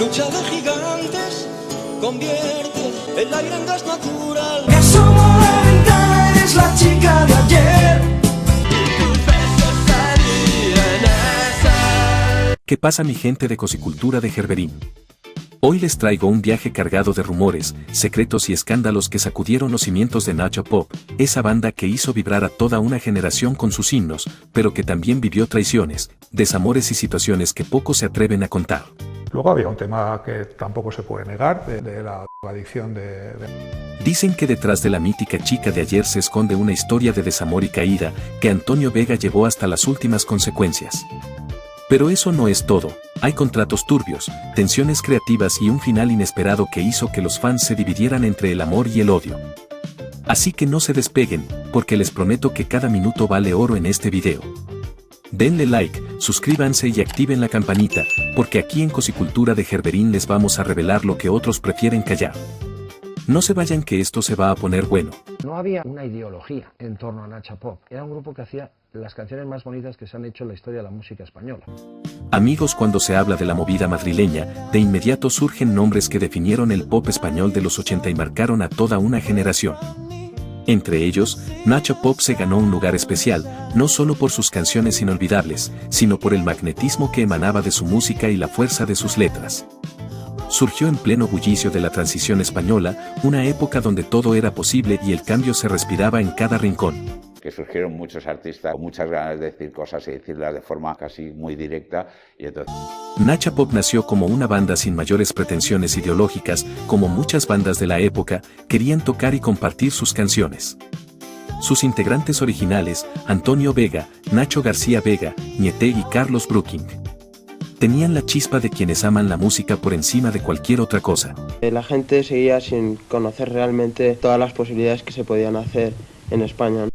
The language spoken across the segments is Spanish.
lucha de gigantes, convierte el aire en gas natural. Que somos la ventana, eres la chica de ayer. ¿Qué pasa, mi gente de Cosicultura de Gerberín? Hoy les traigo un viaje cargado de rumores, secretos y escándalos que sacudieron los cimientos de Nacha Pop, esa banda que hizo vibrar a toda una generación con sus himnos, pero que también vivió traiciones, desamores y situaciones que pocos se atreven a contar. Luego había un tema que tampoco se puede negar, de la adicción Dicen que detrás de la mítica chica de ayer se esconde una historia de desamor y caída que Antonio Vega llevó hasta las últimas consecuencias. Pero eso no es todo, hay contratos turbios, tensiones creativas y un final inesperado que hizo que los fans se dividieran entre el amor y el odio. Así que no se despeguen, porque les prometo que cada minuto vale oro en este video. Denle like, suscríbanse y activen la campanita, porque aquí en Cosicultura de Gerberín les vamos a revelar lo que otros prefieren callar. No se vayan, que esto se va a poner bueno. No había una ideología en torno a Nacha Pop. Era un grupo que hacía las canciones más bonitas que se han hecho en la historia de la música española. Amigos, cuando se habla de la movida madrileña, de inmediato surgen nombres que definieron el pop español de los 80 y marcaron a toda una generación. Entre ellos, Nacha Pop se ganó un lugar especial, no solo por sus canciones inolvidables, sino por el magnetismo que emanaba de su música y la fuerza de sus letras. Surgió en pleno bullicio de la transición española, una época donde todo era posible y el cambio se respiraba en cada rincón. Que surgieron muchos artistas con muchas ganas de decir cosas y decirlas de forma casi muy directa. Y entonces Nacha Pop nació como una banda sin mayores pretensiones ideológicas, como muchas bandas de la época, querían tocar y compartir sus canciones. Sus integrantes originales, Antonio Vega, Nacho García Vega, Ñete y Carlos Brooking, tenían la chispa de quienes aman la música por encima de cualquier otra cosa. La gente seguía sin conocer realmente todas las posibilidades que se podían hacer en España.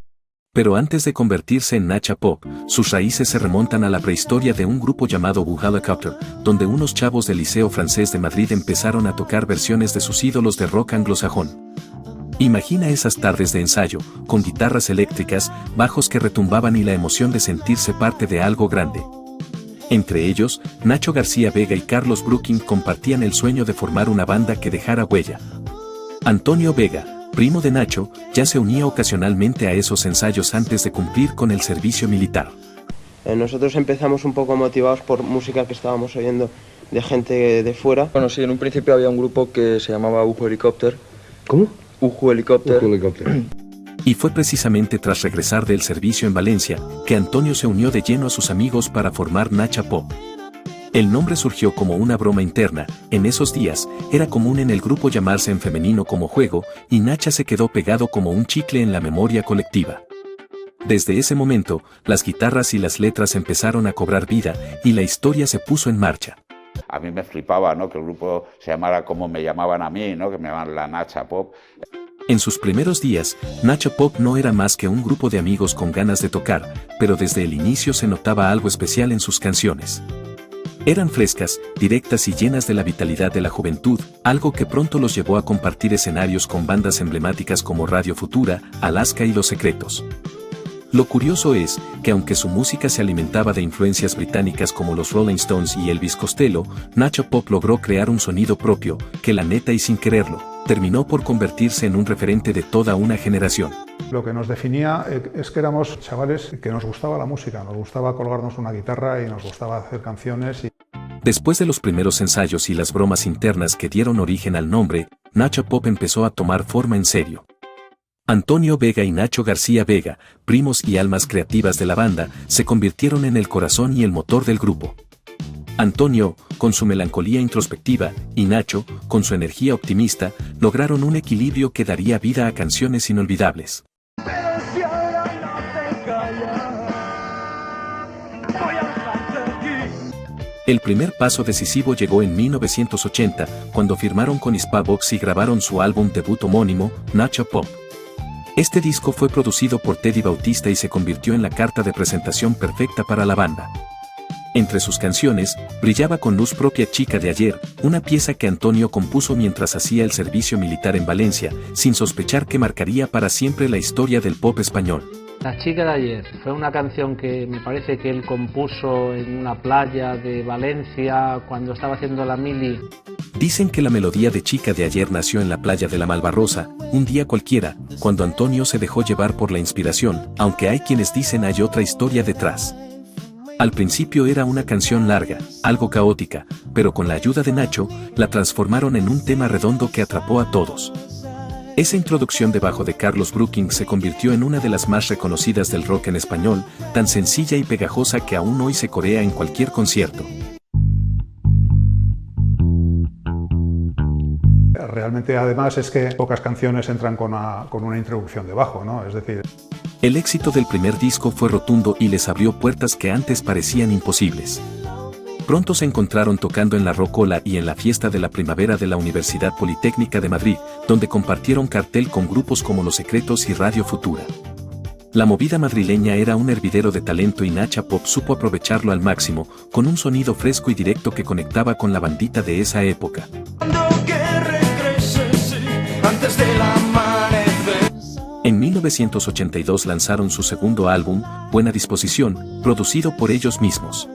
Pero antes de convertirse en Nacha Pop, sus raíces se remontan a la prehistoria de un grupo llamado Boo Helicopter, donde unos chavos del Liceo Francés de Madrid empezaron a tocar versiones de sus ídolos de rock anglosajón. Imagina esas tardes de ensayo, con guitarras eléctricas, bajos que retumbaban y la emoción de sentirse parte de algo grande. Entre ellos, Nacho García Vega y Carlos Brooking compartían el sueño de formar una banda que dejara huella. Antonio Vega, primo de Nacho, ya se unía ocasionalmente a esos ensayos antes de cumplir con el servicio militar. Nosotros empezamos un poco motivados por música que estábamos oyendo de gente de fuera. Bueno, sí, en un principio había un grupo que se llamaba Uhu Helicopter. ¿Cómo? Uhu Helicopter. Uhu Helicopter. Y fue precisamente tras regresar del servicio en Valencia, que Antonio se unió de lleno a sus amigos para formar Nacha Pop. El nombre surgió como una broma interna, en esos días, era común en el grupo llamarse en femenino como juego, y Nacha se quedó pegado como un chicle en la memoria colectiva. Desde ese momento, las guitarras y las letras empezaron a cobrar vida, y la historia se puso en marcha. a mí me flipaba, ¿no?, que el grupo se llamara como me llamaban a mí, ¿no?, que me llamaban la Nacha Pop. En sus primeros días, Nacha Pop no era más que un grupo de amigos con ganas de tocar, pero desde el inicio se notaba algo especial en sus canciones. Eran frescas, directas y llenas de la vitalidad de la juventud, algo que pronto los llevó a compartir escenarios con bandas emblemáticas como Radio Futura, Alaska y Los Secretos. Lo curioso es que aunque su música se alimentaba de influencias británicas como los Rolling Stones y Elvis Costello, Nacha Pop logró crear un sonido propio, que la neta y sin quererlo, terminó por convertirse en un referente de toda una generación. Lo que nos definía es que éramos chavales que nos gustaba la música, nos gustaba colgarnos una guitarra y nos gustaba hacer canciones. Después de los primeros ensayos y las bromas internas que dieron origen al nombre, Nacha Pop empezó a tomar forma en serio. Antonio Vega y Nacho García Vega, primos y almas creativas de la banda, se convirtieron en el corazón y el motor del grupo. Antonio, con su melancolía introspectiva, y Nacho, con su energía optimista, lograron un equilibrio que daría vida a canciones inolvidables. El primer paso decisivo llegó en 1980, cuando firmaron con Hispavox y grabaron su álbum debut homónimo, Nacha Pop. Este disco fue producido por Teddy Bautista y se convirtió en la carta de presentación perfecta para la banda. Entre sus canciones, brillaba con luz propia Chica de Ayer, una pieza que Antonio compuso mientras hacía el servicio militar en Valencia, sin sospechar que marcaría para siempre la historia del pop español. La chica de ayer fue una canción que me parece que él compuso en una playa de Valencia cuando estaba haciendo la mili. Dicen que la melodía de Chica de ayer nació en la playa de la Malvarrosa, un día cualquiera, cuando Antonio se dejó llevar por la inspiración, aunque hay quienes dicen hay otra historia detrás. Al principio era una canción larga, algo caótica, pero con la ayuda de Nacho, la transformaron en un tema redondo que atrapó a todos. Esa introducción debajo de Carlos Brookings se convirtió en una de las más reconocidas del rock en español, tan sencilla y pegajosa que aún hoy se corea en cualquier concierto. Realmente además es que pocas canciones entran con una introducción de bajo, ¿no? Es decir... El éxito del primer disco fue rotundo y les abrió puertas que antes parecían imposibles. Pronto se encontraron tocando en la Rocola y en la fiesta de la primavera de la Universidad Politécnica de Madrid, donde compartieron cartel con grupos como Los Secretos y Radio Futura. La movida madrileña era un hervidero de talento y Nacha Pop supo aprovecharlo al máximo, con un sonido fresco y directo que conectaba con la bandita de esa época. En 1982 lanzaron su segundo álbum, Buena Disposición, producido por ellos mismos.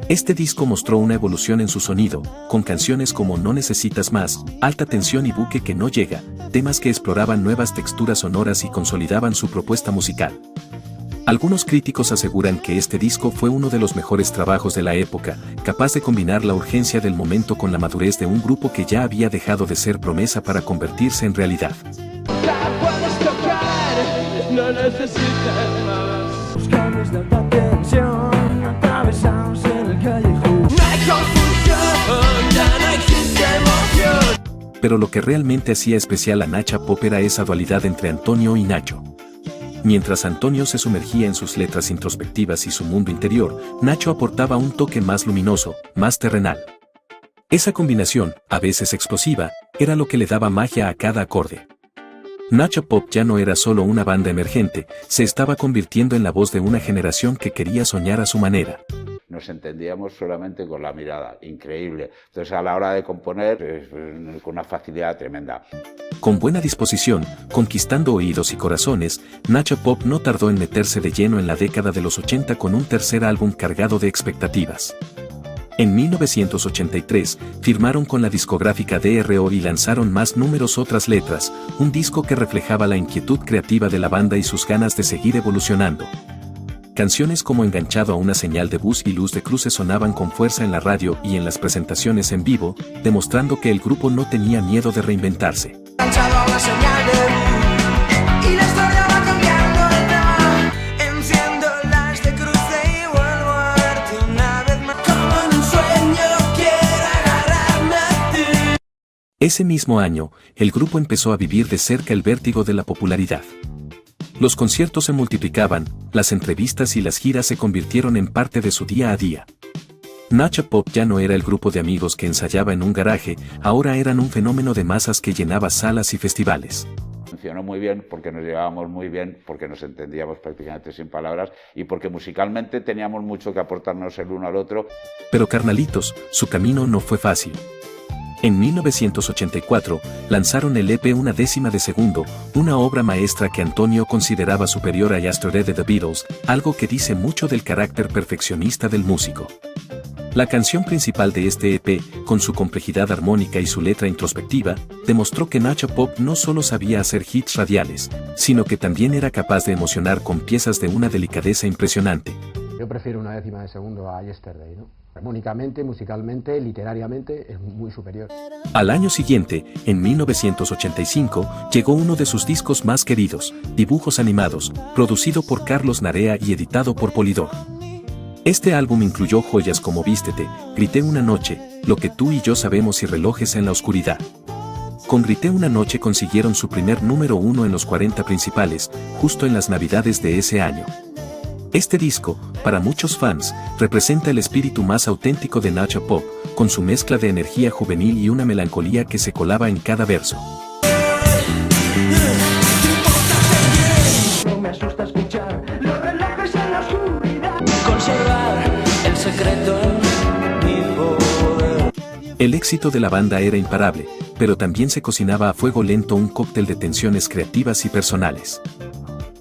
Este disco mostró una evolución en su sonido, con canciones como No Necesitas Más, Alta Tensión y Buque que no llega, temas que exploraban nuevas texturas sonoras y consolidaban su propuesta musical. Algunos críticos aseguran que este disco fue uno de los mejores trabajos de la época, capaz de combinar la urgencia del momento con la madurez de un grupo que ya había dejado de ser promesa para convertirse en realidad. No necesitas más. Buscamos de alta tensión, atravesados en el callejón. No hay confusión, ya no existe emoción. Pero lo que realmente hacía especial a Nacha Pop era esa dualidad entre Antonio y Nacho. Mientras Antonio se sumergía en sus letras introspectivas y su mundo interior, Nacho aportaba un toque más luminoso, más terrenal. Esa combinación, a veces explosiva, era lo que le daba magia a cada acorde. Nacha Pop ya no era solo una banda emergente, se estaba convirtiendo en la voz de una generación que quería soñar a su manera. Nos entendíamos solamente con la mirada, increíble. Entonces a la hora de componer, con una facilidad tremenda. Con buena disposición, conquistando oídos y corazones, Nacha Pop no tardó en meterse de lleno en la década de los 80 con un tercer álbum cargado de expectativas. En 1983, firmaron con la discográfica DRO y lanzaron Más Números Otras Letras, un disco que reflejaba la inquietud creativa de la banda y sus ganas de seguir evolucionando. Canciones como Enganchado a una señal de bus y Luz de cruces sonaban con fuerza en la radio y en las presentaciones en vivo, demostrando que el grupo no tenía miedo de reinventarse. Enganchado a una señal de bus y la historia va cambiando de tema. Enciendo las de cruce y vuelvo a verte una vez más. Como en un sueño quiero agarrarme a ti. Ese mismo año, el grupo empezó a vivir de cerca el vértigo de la popularidad. Los conciertos se multiplicaban, las entrevistas y las giras se convirtieron en parte de su día a día. Nacha Pop ya no era el grupo de amigos que ensayaba en un garaje, ahora eran un fenómeno de masas que llenaba salas y festivales. Funcionó muy bien porque nos llevábamos muy bien, porque nos entendíamos prácticamente sin palabras y porque musicalmente teníamos mucho que aportarnos el uno al otro. Pero carnalitos, su camino no fue fácil. En 1984, lanzaron el EP Una décima de segundo, una obra maestra que Antonio consideraba superior a Yesterday de The Beatles, algo que dice mucho del carácter perfeccionista del músico. La canción principal de este EP, con su complejidad armónica y su letra introspectiva, demostró que Nacha Pop no solo sabía hacer hits radiales, sino que también era capaz de emocionar con piezas de una delicadeza impresionante. Yo prefiero Una décima de segundo a Yesterday, ¿no? Armónicamente, musicalmente, literariamente, es muy superior. Al año siguiente, en 1985, llegó uno de sus discos más queridos, Dibujos Animados, producido por Carlos Narea y editado por Polydor. Este álbum incluyó joyas como Vístete, Grité una noche, Lo que tú y yo sabemos y Relojes en la oscuridad. Con Grité una noche consiguieron su primer número 1 en los 40 principales, justo en las navidades de ese año. Este disco, para muchos fans, representa el espíritu más auténtico de Nacha Pop, con su mezcla de energía juvenil y una melancolía que se colaba en cada verso. No me asusta escuchar los relojes en la oscuridad. Conservar el secreto en mi poder. El éxito de la banda era imparable, pero también se cocinaba a fuego lento un cóctel de tensiones creativas y personales.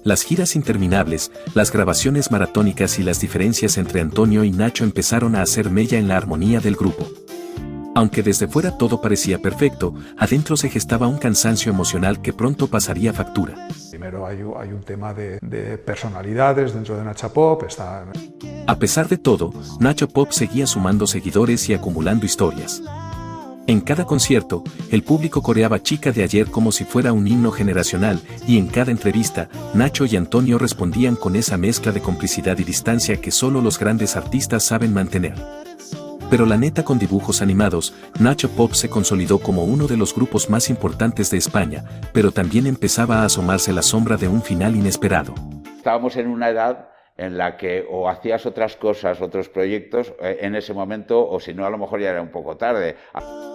Las giras interminables, las grabaciones maratónicas y las diferencias entre Antonio y Nacho empezaron a hacer mella en la armonía del grupo. Aunque desde fuera todo parecía perfecto, adentro se gestaba un cansancio emocional que pronto pasaría factura. Primero hay un tema de personalidades dentro de Nacha Pop. A pesar de todo, Nacha Pop seguía sumando seguidores y acumulando historias. En cada concierto, el público coreaba Chica de Ayer como si fuera un himno generacional, y en cada entrevista, Nacho y Antonio respondían con esa mezcla de complicidad y distancia que solo los grandes artistas saben mantener. Pero la neta, con dibujos animados, Nacha Pop se consolidó como uno de los grupos más importantes de España, pero también empezaba a asomarse la sombra de un final inesperado. Estábamos en una edad en la que o hacías otras cosas, otros proyectos en ese momento, o si no, a lo mejor ya era un poco tarde.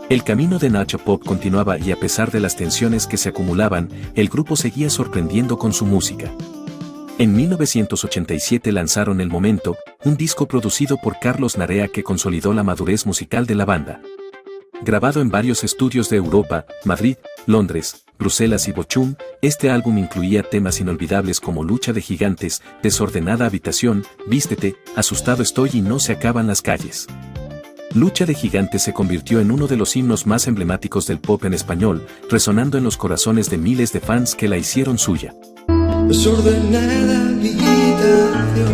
El camino de Nacha Pop continuaba y a pesar de las tensiones que se acumulaban, el grupo seguía sorprendiendo con su música. En 1987 lanzaron El Momento, un disco producido por Carlos Narea que consolidó la madurez musical de la banda. Grabado en varios estudios de Europa, Madrid, Londres, Bruselas y Bochum, este álbum incluía temas inolvidables como Lucha de Gigantes, Desordenada Habitación, Vístete, Asustado Estoy y No se acaban las calles. Lucha de Gigantes se convirtió en uno de los himnos más emblemáticos del pop en español, resonando en los corazones de miles de fans que la hicieron suya. Desordenada habitación.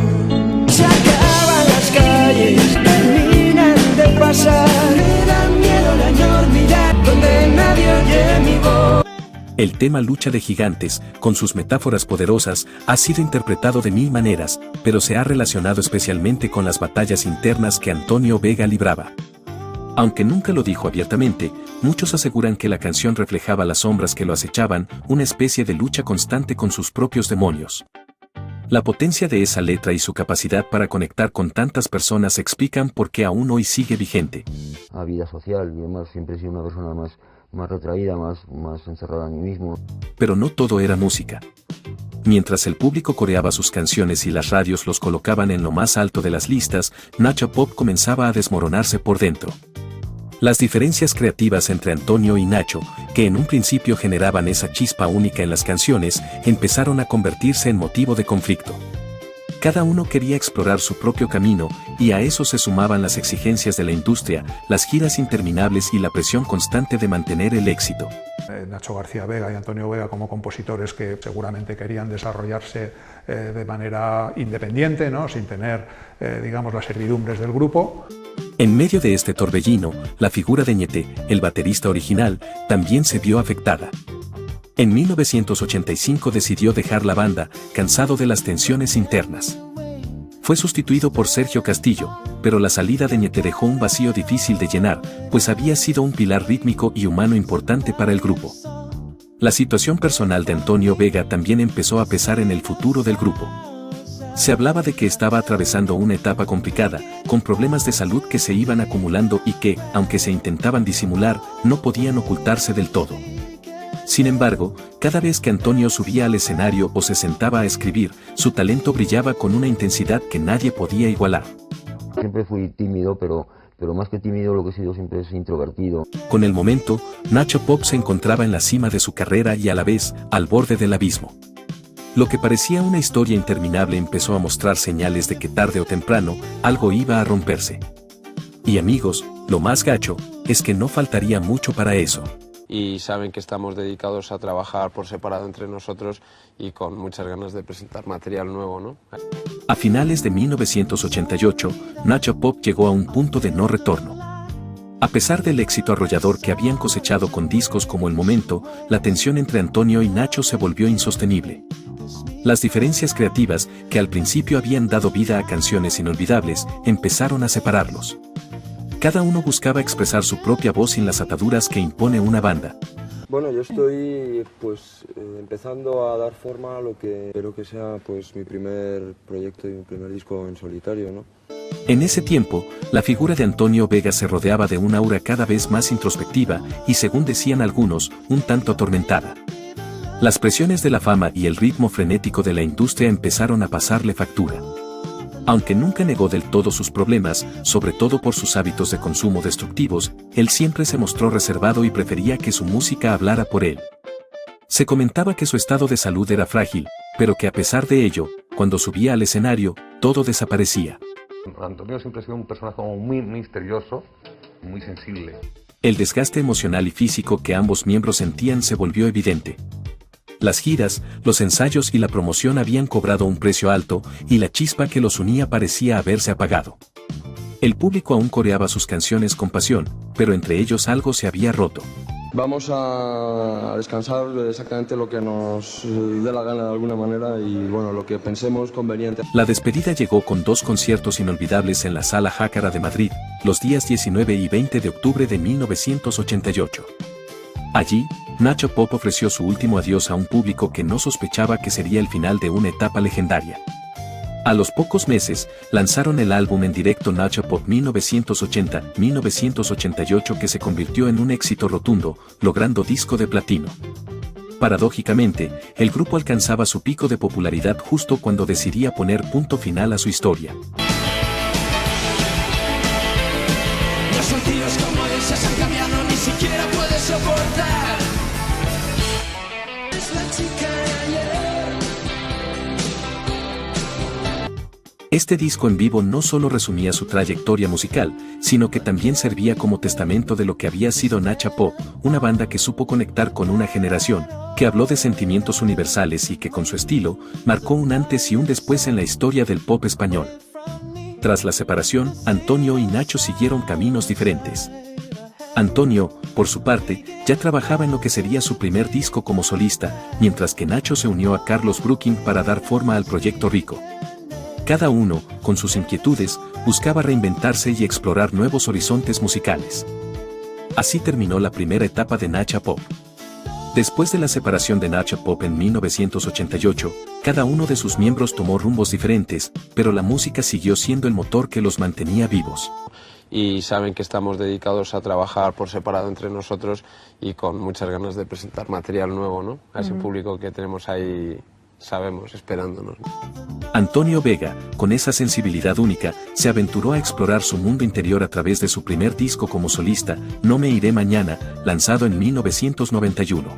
Se acaban las calles, terminan de pasar. Me da miedo la enormidad donde nadie oye mi voz. El tema Lucha de Gigantes, con sus metáforas poderosas, ha sido interpretado de mil maneras, pero se ha relacionado especialmente con las batallas internas que Antonio Vega libraba. Aunque nunca lo dijo abiertamente, muchos aseguran que la canción reflejaba las sombras que lo acechaban, una especie de lucha constante con sus propios demonios. La potencia de esa letra y su capacidad para conectar con tantas personas explican por qué aún hoy sigue vigente. A vida social y además siempre he sido una persona más retraída, más encerrada en mí mismo. Pero no todo era música. Mientras el público coreaba sus canciones y las radios los colocaban en lo más alto de las listas, Nacha Pop comenzaba a desmoronarse por dentro. Las diferencias creativas entre Antonio y Nacho, que en un principio generaban esa chispa única en las canciones, empezaron a convertirse en motivo de conflicto. Cada uno quería explorar su propio camino, y a eso se sumaban las exigencias de la industria, las giras interminables y la presión constante de mantener el éxito. Nacho García Vega y Antonio Vega como compositores que seguramente querían desarrollarse de manera independiente, ¿no? Sin tener, digamos, las servidumbres del grupo. En medio de este torbellino, la figura de Ñete, el baterista original, también se vio afectada. En 1985 decidió dejar la banda, cansado de las tensiones internas. Fue sustituido por Sergio Castillo, pero la salida de Ñete dejó un vacío difícil de llenar, pues había sido un pilar rítmico y humano importante para el grupo. La situación personal de Antonio Vega también empezó a pesar en el futuro del grupo. Se hablaba de que estaba atravesando una etapa complicada, con problemas de salud que se iban acumulando y que, aunque se intentaban disimular, no podían ocultarse del todo. Sin embargo, cada vez que Antonio subía al escenario o se sentaba a escribir, su talento brillaba con una intensidad que nadie podía igualar. Siempre fui tímido, pero más que tímido lo que he sido siempre es introvertido. Con El Momento, Nacha Pop se encontraba en la cima de su carrera y a la vez, al borde del abismo. Lo que parecía una historia interminable empezó a mostrar señales de que tarde o temprano, algo iba a romperse. Y amigos, lo más gacho, es que no faltaría mucho para eso. Y saben que estamos dedicados a trabajar por separado entre nosotros y con muchas ganas de presentar material nuevo, ¿no? A finales de 1988, Nacha Pop llegó a un punto de no retorno. A pesar del éxito arrollador que habían cosechado con discos como El Momento, la tensión entre Antonio y Nacho se volvió insostenible. Las diferencias creativas, que al principio habían dado vida a canciones inolvidables, empezaron a separarlos. Cada uno buscaba expresar su propia voz sin las ataduras que impone una banda. Bueno, yo estoy empezando a dar forma a lo que espero que sea mi primer proyecto y mi primer disco en solitario, ¿no? En ese tiempo, la figura de Antonio Vega se rodeaba de un aura cada vez más introspectiva y, según decían algunos, un tanto atormentada. Las presiones de la fama y el ritmo frenético de la industria empezaron a pasarle factura. Aunque nunca negó del todo sus problemas, sobre todo por sus hábitos de consumo destructivos, él siempre se mostró reservado y prefería que su música hablara por él. Se comentaba que su estado de salud era frágil, pero que a pesar de ello, cuando subía al escenario, todo desaparecía. Antonio siempre ha sido un personaje como muy misterioso, muy sensible. El desgaste emocional y físico que ambos miembros sentían se volvió evidente. Las giras, los ensayos y la promoción habían cobrado un precio alto, y la chispa que los unía parecía haberse apagado. El público aún coreaba sus canciones con pasión, pero entre ellos algo se había roto. Vamos a descansar exactamente lo que nos dé la gana de alguna manera y bueno, lo que pensemos conveniente. La despedida llegó con 2 conciertos inolvidables en la Sala Jácara de Madrid, los días 19 y 20 de octubre de 1988. Allí, Nacho Pop ofreció su último adiós a un público que no sospechaba que sería el final de una etapa legendaria. A los pocos meses, lanzaron el álbum en directo Nacho Pop 1980-1988 que se convirtió en un éxito rotundo, logrando disco de platino. Paradójicamente, el grupo alcanzaba su pico de popularidad justo cuando decidía poner punto final a su historia. No son tíos como esas han cambiado, ni siquiera puedes soportar. Es la chica de ayer. Este disco en vivo no solo resumía su trayectoria musical, sino que también servía como testamento de lo que había sido Nacha Pop, una banda que supo conectar con una generación, que habló de sentimientos universales y que con su estilo, marcó un antes y un después en la historia del pop español. Tras la separación, Antonio y Nacho siguieron caminos diferentes. Antonio, por su parte, ya trabajaba en lo que sería su primer disco como solista, mientras que Nacho se unió a Carlos Brooking para dar forma al proyecto Rico. Cada uno, con sus inquietudes, buscaba reinventarse y explorar nuevos horizontes musicales. Así terminó la primera etapa de Nacha Pop. Después de la separación de Nacha Pop en 1988, cada uno de sus miembros tomó rumbos diferentes, pero la música siguió siendo el motor que los mantenía vivos. Y saben que estamos dedicados a trabajar por separado entre nosotros y con muchas ganas de presentar material nuevo, ¿no? A ese público que tenemos ahí, sabemos, esperándonos. Antonio Vega, con esa sensibilidad única, se aventuró a explorar su mundo interior a través de su primer disco como solista, No me iré mañana, lanzado en 1991.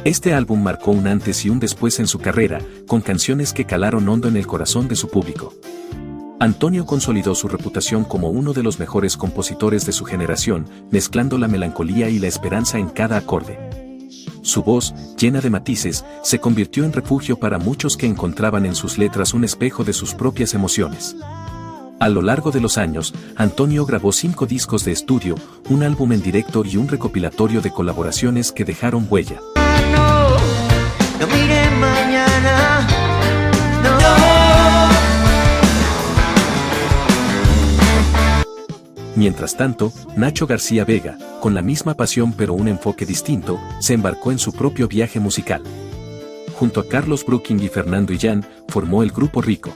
Este álbum marcó un antes y un después en su carrera, con canciones que calaron hondo en el corazón de su público. Antonio consolidó su reputación como uno de los mejores compositores de su generación, mezclando la melancolía y la esperanza en cada acorde. Su voz, llena de matices, se convirtió en refugio para muchos que encontraban en sus letras un espejo de sus propias emociones. A lo largo de los años, Antonio grabó 5 discos de estudio, un álbum en directo y un recopilatorio de colaboraciones que dejaron huella. No mire mañana, no. Mientras tanto, Nacho García Vega, con la misma pasión pero un enfoque distinto, se embarcó en su propio viaje musical. Junto a Carlos Brooking y Fernando Illán, formó el grupo Rico.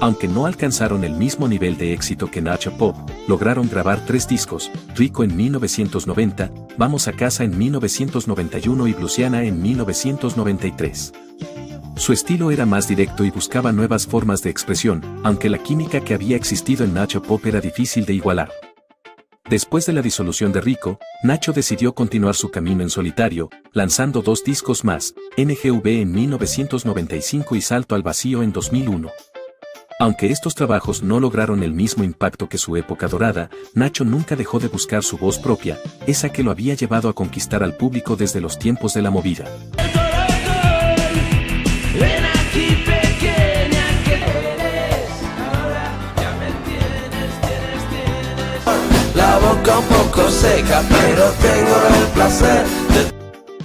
Aunque no alcanzaron el mismo nivel de éxito que Nacha Pop, lograron grabar 3 discos, Rico en 1990, Vamos a casa en 1991 y Bluesiana en 1993. Su estilo era más directo y buscaba nuevas formas de expresión, aunque la química que había existido en Nacha Pop era difícil de igualar. Después de la disolución de Rico, Nacho decidió continuar su camino en solitario, lanzando 2 discos más, NGV en 1995 y Salto al Vacío en 2001. Aunque estos trabajos no lograron el mismo impacto que su época dorada, Nacho nunca dejó de buscar su voz propia, esa que lo había llevado a conquistar al público desde los tiempos de la movida. Ven aquí pequeña que eres, ahora ya me tienes. La boca un poco seca, pero tengo el placer de...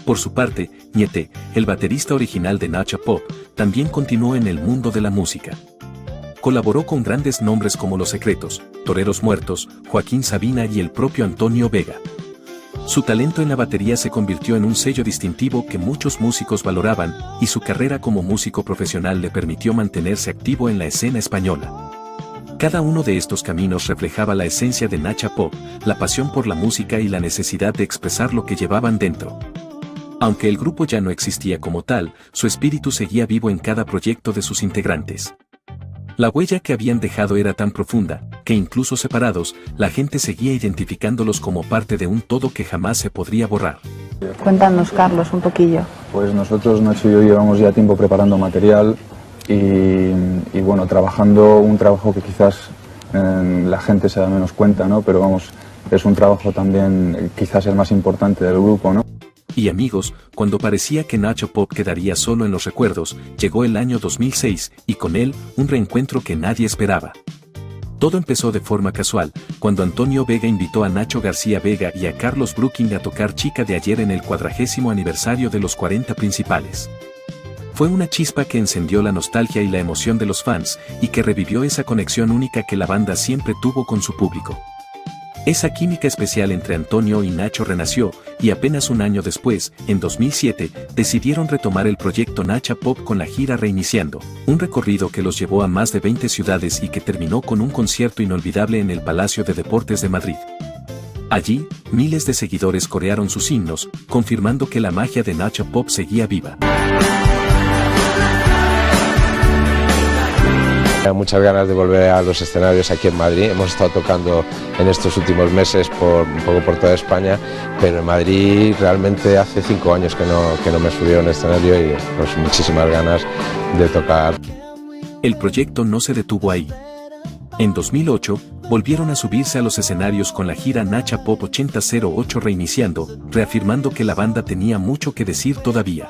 Por su parte, Ñete, el baterista original de Nacha Pop, también continuó en el mundo de la música. Colaboró con grandes nombres como Los Secretos, Toreros Muertos, Joaquín Sabina y el propio Antonio Vega. Su talento en la batería se convirtió en un sello distintivo que muchos músicos valoraban, y su carrera como músico profesional le permitió mantenerse activo en la escena española. Cada uno de estos caminos reflejaba la esencia de Nacha Pop, la pasión por la música y la necesidad de expresar lo que llevaban dentro. Aunque el grupo ya no existía como tal, su espíritu seguía vivo en cada proyecto de sus integrantes. La huella que habían dejado era tan profunda, que incluso separados, la gente seguía identificándolos como parte de un todo que jamás se podría borrar. Cuéntanos, Carlos, un poquillo. Pues nosotros, Nacho y yo, llevamos ya tiempo preparando material y bueno, trabajando un trabajo que quizás la gente se da menos cuenta, ¿no? Pero vamos, es un trabajo también quizás el más importante del grupo, ¿no? Y amigos, cuando parecía que Nacho Pop quedaría solo en los recuerdos, llegó el año 2006 y con él, un reencuentro que nadie esperaba. Todo empezó de forma casual, cuando Antonio Vega invitó a Nacho García Vega y a Carlos Brooking a tocar Chica de Ayer en el 40º aniversario de los 40 Principales. Fue una chispa que encendió la nostalgia y la emoción de los fans, y que revivió esa conexión única que la banda siempre tuvo con su público. Esa química especial entre Antonio y Nacho renació, y apenas un año después, en 2007, decidieron retomar el proyecto Nacha Pop con la gira Reiniciando, un recorrido que los llevó a más de 20 ciudades y que terminó con un concierto inolvidable en el Palacio de Deportes de Madrid. Allí, miles de seguidores corearon sus himnos, confirmando que la magia de Nacha Pop seguía viva. Muchas ganas de volver a los escenarios aquí en Madrid. Hemos estado tocando en estos últimos meses un poco por toda España, pero en Madrid realmente hace 5 años que no me subí a un escenario y pues muchísimas ganas de tocar. El proyecto no se detuvo ahí. En 2008, volvieron a subirse a los escenarios con la gira Nacha Pop 8008 Reiniciando, reafirmando que la banda tenía mucho que decir todavía.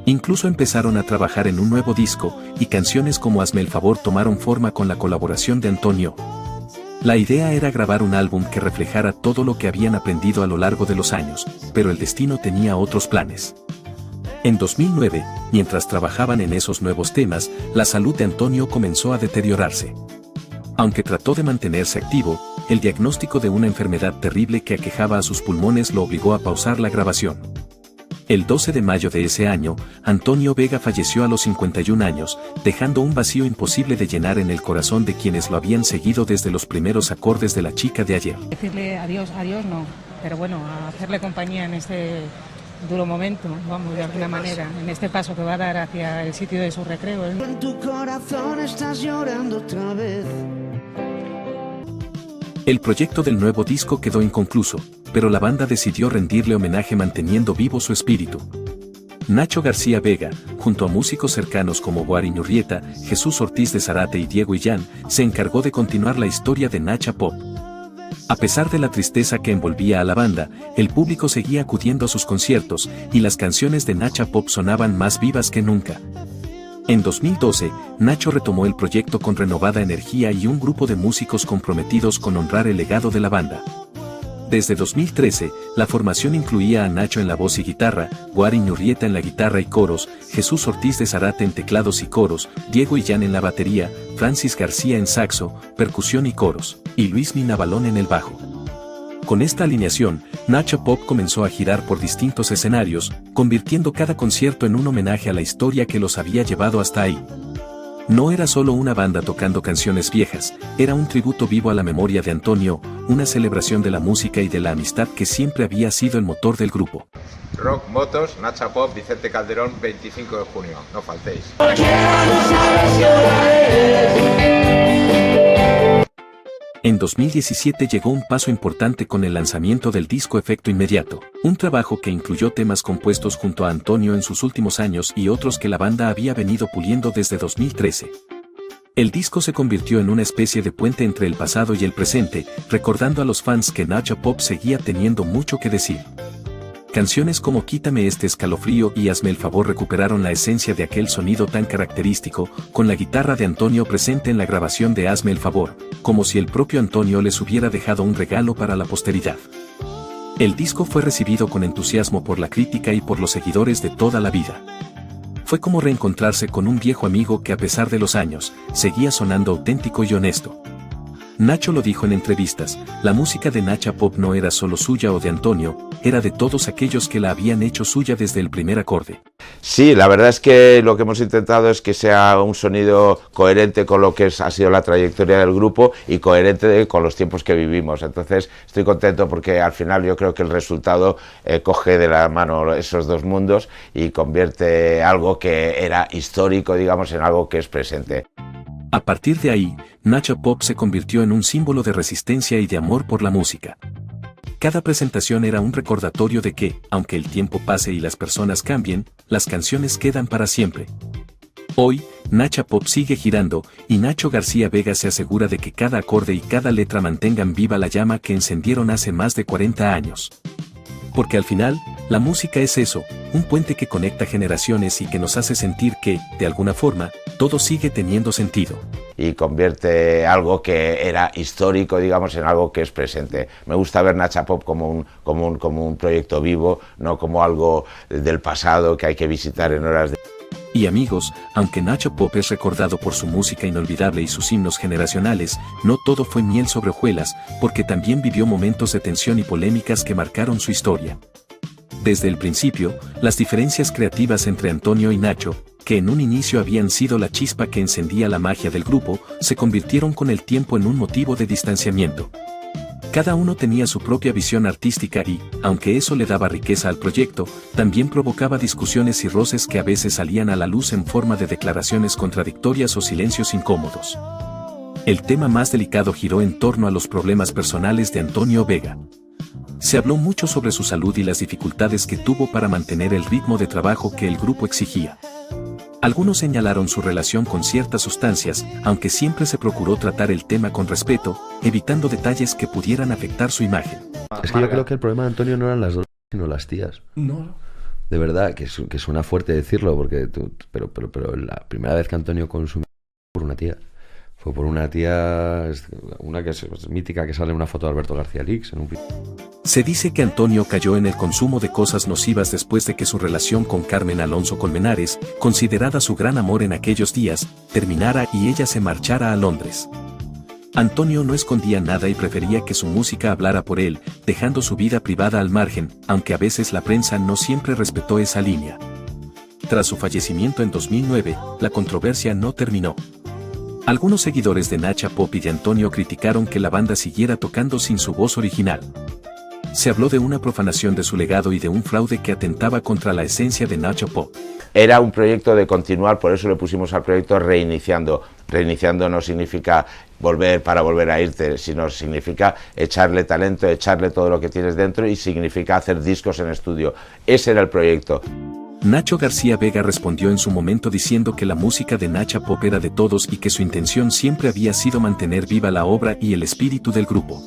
Incluso empezaron a trabajar en un nuevo disco, y canciones como Hazme el favor tomaron forma con la colaboración de Antonio. La idea era grabar un álbum que reflejara todo lo que habían aprendido a lo largo de los años, pero el destino tenía otros planes. En 2009, mientras trabajaban en esos nuevos temas, la salud de Antonio comenzó a deteriorarse. Aunque trató de mantenerse activo, el diagnóstico de una enfermedad terrible que aquejaba a sus pulmones lo obligó a pausar la grabación. El 12 de mayo de ese año, Antonio Vega falleció a los 51 años, dejando un vacío imposible de llenar en el corazón de quienes lo habían seguido desde los primeros acordes de La Chica de Ayer. Decirle adiós no, pero bueno, a hacerle compañía en este duro momento, vamos, de alguna manera, en este paso que va a dar hacia el sitio de su recreo. En tu corazón estás llorando otra vez. El proyecto del nuevo disco quedó inconcluso, pero la banda decidió rendirle homenaje manteniendo vivo su espíritu. Nacho García Vega, junto a músicos cercanos como Guari Ñurrieta, Jesús Ortiz de Zárate y Diego Illán, se encargó de continuar la historia de Nacha Pop. A pesar de la tristeza que envolvía a la banda, el público seguía acudiendo a sus conciertos, y las canciones de Nacha Pop sonaban más vivas que nunca. En 2012, Nacho retomó el proyecto con renovada energía y un grupo de músicos comprometidos con honrar el legado de la banda. Desde 2013, la formación incluía a Nacho en la voz y guitarra, Guari Ñurrieta en la guitarra y coros, Jesús Ortiz de Zárate en teclados y coros, Diego Illán en la batería, Francis García en saxo, percusión y coros, y Luis Minabalón en el bajo. Con esta alineación, Nacha Pop comenzó a girar por distintos escenarios, convirtiendo cada concierto en un homenaje a la historia que los había llevado hasta ahí. No era solo una banda tocando canciones viejas, era un tributo vivo a la memoria de Antonio, una celebración de la música y de la amistad que siempre había sido el motor del grupo. Rock Motos, Nacha Pop, Vicente Calderón, 25 de junio, no faltéis. En 2017 llegó un paso importante con el lanzamiento del disco Efecto Inmediato, un trabajo que incluyó temas compuestos junto a Antonio en sus últimos años y otros que la banda había venido puliendo desde 2013. El disco se convirtió en una especie de puente entre el pasado y el presente, recordando a los fans que Nacha Pop seguía teniendo mucho que decir. Canciones como Quítame este escalofrío y Hazme el favor recuperaron la esencia de aquel sonido tan característico, con la guitarra de Antonio presente en la grabación de Hazme el favor, como si el propio Antonio les hubiera dejado un regalo para la posteridad. El disco fue recibido con entusiasmo por la crítica y por los seguidores de toda la vida. Fue como reencontrarse con un viejo amigo que a pesar de los años, seguía sonando auténtico y honesto. Nacho lo dijo en entrevistas, la música de Nacha Pop no era solo suya o de Antonio, era de todos aquellos que la habían hecho suya desde el primer acorde. Sí, la verdad es que lo que hemos intentado es que sea un sonido coherente con lo que ha sido la trayectoria del grupo y coherente con los tiempos que vivimos. Entonces estoy contento porque al final yo creo que el resultado coge de la mano esos dos mundos y convierte algo que era histórico, digamos, en algo que es presente. A partir de ahí, Nacha Pop se convirtió en un símbolo de resistencia y de amor por la música. Cada presentación era un recordatorio de que, aunque el tiempo pase y las personas cambien, las canciones quedan para siempre. Hoy, Nacha Pop sigue girando, y Nacho García Vega se asegura de que cada acorde y cada letra mantengan viva la llama que encendieron hace más de 40 años. Porque al final, la música es eso, un puente que conecta generaciones y que nos hace sentir que, de alguna forma, todo sigue teniendo sentido. Y convierte algo que era histórico, digamos, en algo que es presente. Me gusta ver Nacha Pop como un proyecto vivo, no como algo del pasado que hay que visitar en horas de... Y amigos, aunque Nacha Pop es recordado por su música inolvidable y sus himnos generacionales, no todo fue miel sobre hojuelas, porque también vivió momentos de tensión y polémicas que marcaron su historia. Desde el principio, las diferencias creativas entre Antonio y Nacho, que en un inicio habían sido la chispa que encendía la magia del grupo, se convirtieron con el tiempo en un motivo de distanciamiento. Cada uno tenía su propia visión artística y, aunque eso le daba riqueza al proyecto, también provocaba discusiones y roces que a veces salían a la luz en forma de declaraciones contradictorias o silencios incómodos. El tema más delicado giró en torno a los problemas personales de Antonio Vega. Se habló mucho sobre su salud y las dificultades que tuvo para mantener el ritmo de trabajo que el grupo exigía. Algunos señalaron su relación con ciertas sustancias, aunque siempre se procuró tratar el tema con respeto, evitando detalles que pudieran afectar su imagen. Es que yo creo que el problema de Antonio no eran las drogas, sino las tías. No. De verdad, que suena fuerte decirlo, porque pero la primera vez que Antonio consumió fue por una tía. Fue por una tía, una que es mítica, que sale en una foto de Alberto García Lix en un... Se dice que Antonio cayó en el consumo de cosas nocivas después de que su relación con Carmen Alonso Colmenares, considerada su gran amor en aquellos días, terminara y ella se marchara a Londres. Antonio no escondía nada y prefería que su música hablara por él, dejando su vida privada al margen, aunque a veces la prensa no siempre respetó esa línea. Tras su fallecimiento en 2009, la controversia no terminó. Algunos seguidores de Nacha Pop y de Antonio criticaron que la banda siguiera tocando sin su voz original. Se habló de una profanación de su legado y de un fraude que atentaba contra la esencia de Nacha Pop. Era un proyecto de continuar, por eso le pusimos al proyecto Reiniciando. Reiniciando no significa volver para volver a irte, sino significa echarle talento, echarle todo lo que tienes dentro y significa hacer discos en estudio. Ese era el proyecto. Nacho García Vega respondió en su momento diciendo que la música de Nacha Pop era de todos y que su intención siempre había sido mantener viva la obra y el espíritu del grupo.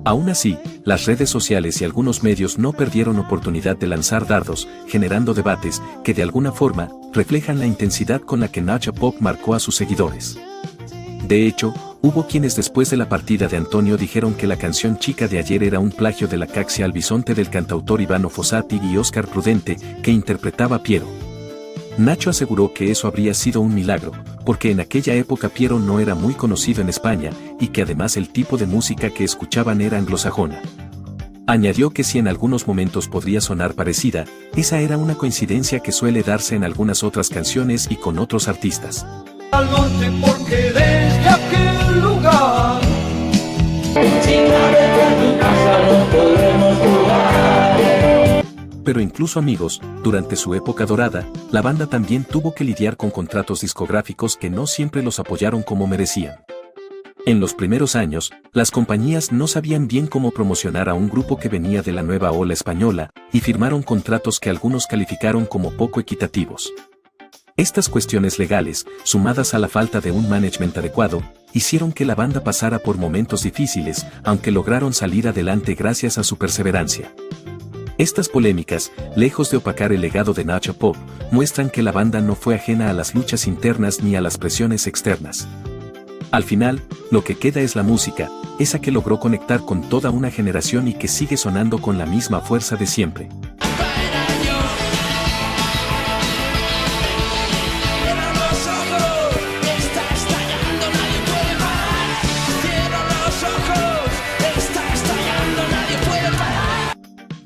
Aún así, las redes sociales y algunos medios no perdieron oportunidad de lanzar dardos, generando debates que de alguna forma reflejan la intensidad con la que Nacha Pop marcó a sus seguidores. De hecho, hubo quienes después de la partida de Antonio dijeron que la canción Chica de ayer era un plagio de la Caxia al bisonte del cantautor Ivano Fossati y Óscar Prudente, que interpretaba Piero. Nacho aseguró que eso habría sido un milagro, porque en aquella época Piero no era muy conocido en España, y que además el tipo de música que escuchaban era anglosajona. Añadió que si en algunos momentos podría sonar parecida, esa era una coincidencia que suele darse en algunas otras canciones y con otros artistas. Al norte porque desde aquel lugar sin nada en tu casa no podremos jugar. Pero incluso amigos, durante su época dorada, la banda también tuvo que lidiar con contratos discográficos que no siempre los apoyaron como merecían. En los primeros años, las compañías no sabían bien cómo promocionar a un grupo que venía de la nueva ola española, y firmaron contratos que algunos calificaron como poco equitativos. Estas cuestiones legales, sumadas a la falta de un management adecuado, hicieron que la banda pasara por momentos difíciles, aunque lograron salir adelante gracias a su perseverancia. Estas polémicas, lejos de opacar el legado de Nacha Pop, muestran que la banda no fue ajena a las luchas internas ni a las presiones externas. Al final, lo que queda es la música, esa que logró conectar con toda una generación y que sigue sonando con la misma fuerza de siempre.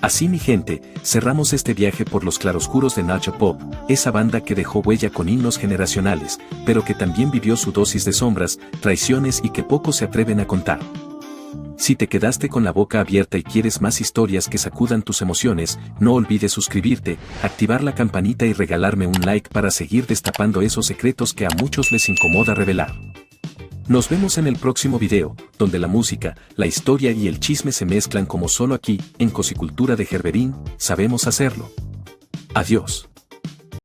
Así mi gente, cerramos este viaje por los claroscuros de Nacha Pop, esa banda que dejó huella con himnos generacionales, pero que también vivió su dosis de sombras, traiciones y que pocos se atreven a contar. Si te quedaste con la boca abierta y quieres más historias que sacudan tus emociones, no olvides suscribirte, activar la campanita y regalarme un like para seguir destapando esos secretos que a muchos les incomoda revelar. Nos vemos en el próximo video, donde la música, la historia y el chisme se mezclan como solo aquí, en Cosicultura de Gerberín, sabemos hacerlo. Adiós.